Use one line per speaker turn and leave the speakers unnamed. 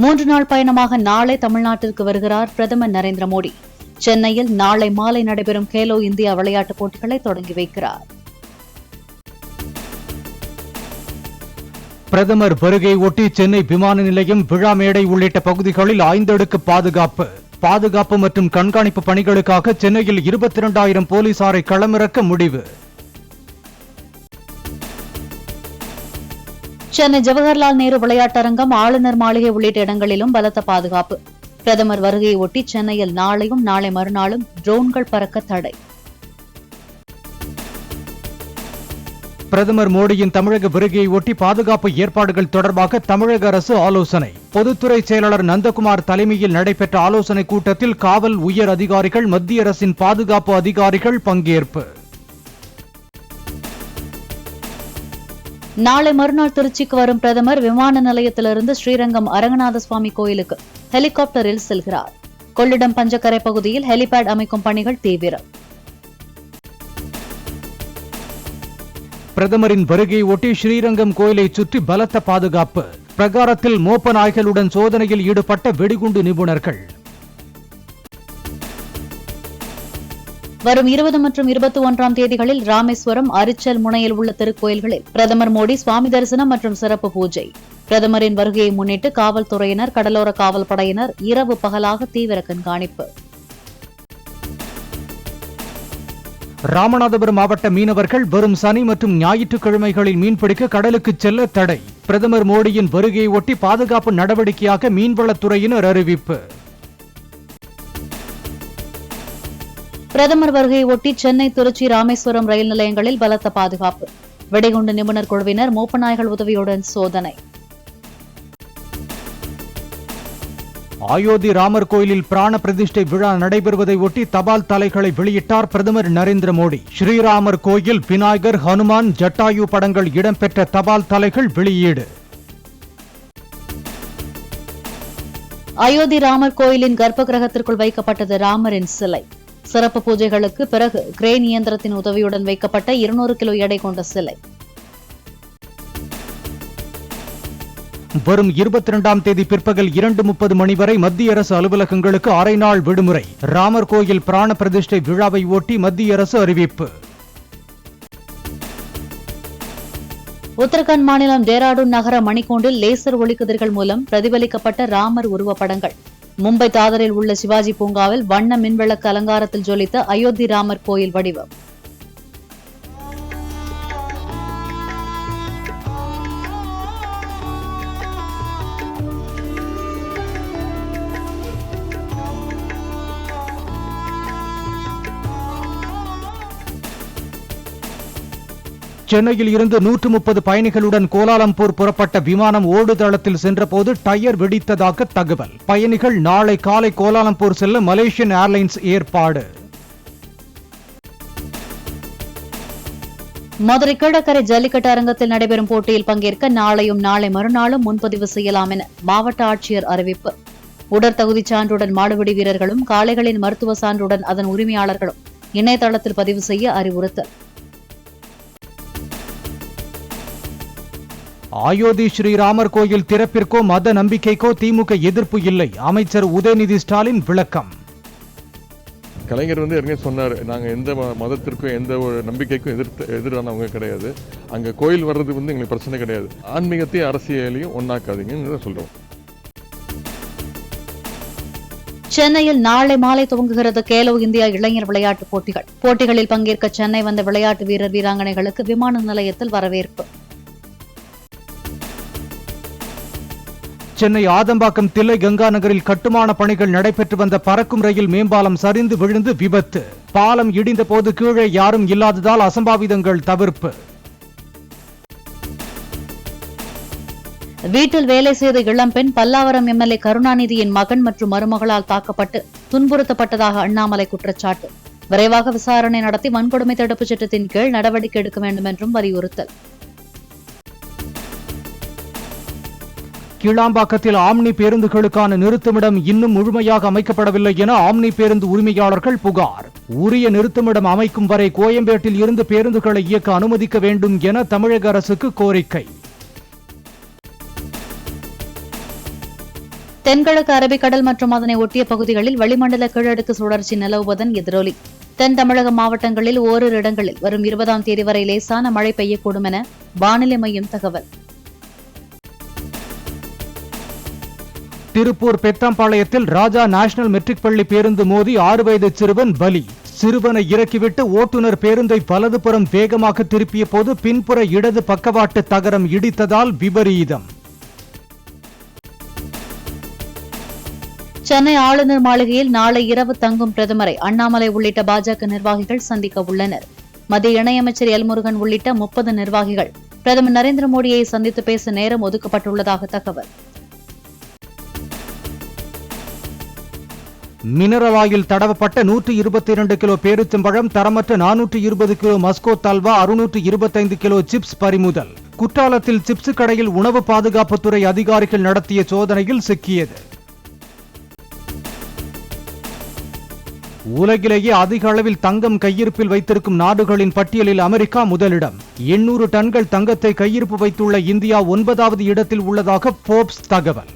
3 நாள் பயணமாக நாளை தமிழ்நாட்டிற்கு வருகிறார் பிரதமர் நரேந்திர மோடி. சென்னையில் நாளை மாலை நடைபெறும் கேலோ இந்தியா விளையாட்டுப் போட்டிகளை தொடங்கி வைக்கிறார்.
பிரதமர் வருகை ஒட்டி சென்னை விமான நிலையம், விழா மேடை உள்ளிட்ட பகுதிகளில் 5 அடுக்கு பாதுகாப்பு மற்றும் கண்காணிப்பு பணிகளுக்காக சென்னையில் 22,000 போலீசாரை களமிறக்க முடிவு.
சென்னை ஜவஹர்லால் நேரு விளையாட்டரங்கம், ஆளுநர் மாளிகை உள்ளிட்ட இடங்களிலும் பலத்த பாதுகாப்பு. பிரதமர் வருகையை ஒட்டி சென்னையில் நாளையும் நாளை மறுநாளும் ட்ரோன்கள் பறக்க தடை.
பிரதமர் மோடியின் தமிழக வருகையை ஒட்டி பாதுகாப்பு ஏற்பாடுகள் தொடர்பாக தமிழக அரசு ஆலோசனை. பொதுத்துறை செயலாளர் நந்தகுமார் தலைமையில் நடைபெற்ற ஆலோசனைக் கூட்டத்தில் காவல் உயர் அதிகாரிகள், மத்திய அரசின் பாதுகாப்பு அதிகாரிகள் பங்கேற்பு.
நாளை மறுநாள் திருச்சிக்கு வரும் பிரதமர் விமான நிலையத்திலிருந்து ஸ்ரீரங்கம் அரங்கநாத சுவாமி கோயிலுக்கு ஹெலிகாப்டரில் செல்கிறார். கொள்ளிடம் பஞ்சக்கரை பகுதியில் ஹெலிபேட் அமைக்கும் பணிகள் தீவிரம்.
பிரதமரின் வருகையை ஒட்டி ஸ்ரீரங்கம் கோயிலை சுற்றி பலத்த பாதுகாப்பு. பிரகாரத்தில் மோப்ப நாய்களுடன் சோதனையில் ஈடுபட்ட வெடிகுண்டு நிபுணர்கள்.
வரும் 20 மற்றும் 21ஆம் தேதிகளில் ராமேஸ்வரம், அரிச்சல் முனையில் உள்ள திருக்கோயில்களில் பிரதமர் மோடி சுவாமி தரிசனம் மற்றும் சிறப்பு பூஜை. பிரதமரின் வருகையை முன்னிட்டு காவல்துறையினர், கடலோர காவல் படையினர் இரவு பகலாக தீவிர கண்காணிப்பு.
ராமநாதபுரம் மாவட்ட மீனவர்கள் வரும் சனி மற்றும் ஞாயிற்றுக்கிழமைகளில் மீன்பிடிக்க கடலுக்கு செல்ல தடை. பிரதமர் மோடியின் வருகையை ஒட்டி பாதுகாப்பு நடவடிக்கையாக மீன்வளத்துறையினர் அறிவிப்பு.
பிரதமர் வருகையை ஒட்டி சென்னை, திருச்சி, ராமேஸ்வரம் ரயில் நிலையங்களில் பலத்த பாதுகாப்பு. வெடிகுண்டு நிபுணர் குழுவினர் மோப்பநாய்கள் உதவியுடன் சோதனை.
அயோத்தி ராமர் கோயிலில் பிராண பிரதிஷ்டை விழா நடைபெறுவதை ஒட்டி தபால் தலைகளை வெளியிட்டார் பிரதமர் நரேந்திர மோடி. ஸ்ரீராமர் கோயில், விநாயகர், ஹனுமான், ஜட்டாயு படங்கள் இடம்பெற்ற தபால் தலைகள் வெளியீடு.
அயோத்தி ராமர் கோயிலின் கர்ப்ப கிரகத்திற்குள் வைக்கப்பட்டது ராமரின் சிலை. சிறப்பு பூஜைகளுக்கு பிறகு கிரேன் இயந்திரத்தின் உதவியுடன் வைக்கப்பட்ட 200 கிலோ எடை கொண்ட சிலை.
வரும் 22ஆம் தேதி பிற்பகல் 2:30 மணி வரை மத்திய அரசு அலுவலகங்களுக்கு அரை நாள் விடுமுறை. ராமர் கோயில் பிராண பிரதிஷ்டை விழாவை ஒட்டி மத்திய அரசு அறிவிப்பு.
உத்தரகாண்ட் மாநிலம் டேராடூன் நகர மணிக்கூண்டில் லேசர் ஒளிக்கதிர்கள் மூலம் பிரதிபலிக்கப்பட்ட ராமர் உருவப்படங்கள். மும்பை தாதரில் உள்ள சிவாஜி பூங்காவில் வண்ண மின்விளக்கு அலங்காரத்தில் ஜொலித்த அயோத்தி ராமர் கோயில் வடிவம்.
சென்னையில் இருந்து 130 பயணிகளுடன் கோலாலம்பூர் புறப்பட்ட விமானம் ஓடுதளத்தில் சென்றபோது டயர் வெடித்ததாக தகவல். பயணிகள் நாளை காலை கோலாலம்பூர் செல்ல மலேசியன் ஏர்லைன்ஸ் ஏற்பாடு.
மதுரை கீழக்கரை ஜல்லிக்கட்டு அரங்கத்தில் நடைபெறும் போட்டியில் பங்கேற்க நாளையும் நாளை மறுநாளும் முன்பதிவு செய்யலாம் என மாவட்ட ஆட்சியர் அறிவிப்பு. உடற்தகுதி சான்றுடன் மாடுபிடி வீரர்களும், காளைகளின் மருத்துவ சான்றுடன் அதன் உரிமையாளர்களும் இணையதளத்தில் பதிவு செய்ய அறிவுறுத்தல்.
அயோத்தி ஸ்ரீராமர் கோயில் திறப்பிற்கோ மத நம்பிக்கைக்கோ திமுக எதிர்ப்பு இல்லை. அமைச்சர் உதயநிதி ஸ்டாலின் விளக்கம்.
கலைஞர் ஏற்கனவே சொன்னார், நாங்கள் எந்த மதத்திற்கும் எந்த ஒரு நம்பிக்கைக்கும் எதிரானவங்க கிடையாது. அங்கே கோயில் வர்றது எங்களுக்கு பிரச்சனை கிடையாது. ஆன்மீகத்தையும் அரசியலையும் ஒன்னாக்காதீங்கன்னு சொல்றோம்.
சென்னையில் நாளை மாலை துவங்குகிறது கேலோ இந்தியா இளைஞர் விளையாட்டுப் போட்டிகள். போட்டிகளில் பங்கேற்க சென்னை வந்த விளையாட்டு வீரர், வீராங்கனைகளுக்கு விமான நிலையத்தில் வரவேற்பு.
சென்னை ஆதம்பாக்கம் தில்லை கங்கா நகரில் கட்டுமான பணிகள் நடைபெற்று வந்த பறக்கும் ரயில் மேம்பாலம் சரிந்து விழுந்து விபத்து. பாலம் இடிந்த போது கீழே யாரும் இல்லாததால் அசம்பாவிதங்கள் தவிர்ப்பு.
வீட்டில் வேலை செய்த இளம்பெண் பல்லாவரம் எம்எல்ஏ கருணாநிதியின் மகன் மற்றும் மருமகளால் தாக்கப்பட்டு துன்புறுத்தப்பட்டதாக அண்ணாமலை குற்றச்சாட்டு. விரைவாக விசாரணை நடத்தி வன்கொடுமை தடுப்புச் சட்டத்தின் கீழ் நடவடிக்கை எடுக்க வேண்டும் என்றும் வலியுறுத்தல்.
கீழாம்பாக்கத்தில் ஆம்னி பேருந்துகளுக்கான நிறுத்துமிடம் இன்னும் முழுமையாக அமைக்கப்படவில்லை என ஆம்னி பேருந்து உரிமையாளர்கள் புகார். உரிய நிறுத்துமிடம் அமைக்கும் வரை கோயம்பேட்டில் இருந்து பேருந்துகளை இயக்க அனுமதிக்க வேண்டும் என தமிழக அரசுக்கு கோரிக்கை.
தென்கிழக்கு அரபிக்கடல் மற்றும் அதனை ஒட்டிய பகுதிகளில் வளிமண்டல கீழடுக்கு சுழற்சி நிலவுவதன் எதிரொலி. தென் தமிழக மாவட்டங்களில் ஓரிரு இடங்களில் வரும் 20ஆம் தேதி வரை லேசான மழை பெய்யக்கூடும் என வானிலை மையம் தகவல்.
திருப்பூர் பெத்தாம்பாளையத்தில் ராஜா நேஷனல் மெட்ரிக் பள்ளி பேருந்து மோதி 6 வயது சிறுவன் பலி. சிறுவனை இறக்கிவிட்டு ஓட்டுநர் பேருந்தை வலதுபுறம் வேகமாக திருப்பிய போது பின்புற இடது பக்கவாட்டு தகரம் இடித்ததால் விபரீதம்.
சென்னை ஆளுநர் மாளிகையில் நாளை இரவு தங்கும் பிரதமரை அண்ணாமலை உள்ளிட்ட பாஜக நிர்வாகிகள் சந்திக்க உள்ளனர். மத்திய இணையமைச்சர் எல் முருகன் உள்ளிட்ட 30 நிர்வாகிகள் பிரதமர் நரேந்திர மோடியை சந்தித்து பேச நேரம் ஒதுக்கப்பட்டுள்ளதாக தகவல்.
மினரல் ஆயில் தடவப்பட்ட 122 கிலோ பேரிச்சம்பழம், தரமற்ற 420 kilo muscoth halwa, 625 kilo chips பறிமுதல். குற்றாலத்தில் சிப்ஸ் கடையில் உணவு பாதுகாப்புத்துறை அதிகாரிகள் நடத்திய சோதனையில் சிக்கியது. உலகிலேயே அதிக அளவில் தங்கம் கையிருப்பில் வைத்திருக்கும் நாடுகளின் பட்டியலில் அமெரிக்கா முதலிடம். 800 டன்கள் தங்கத்தை கையிருப்பு வைத்துள்ள இந்தியா 9வது இடத்தில் உள்ளதாக போர்ப்ஸ் தகவல்.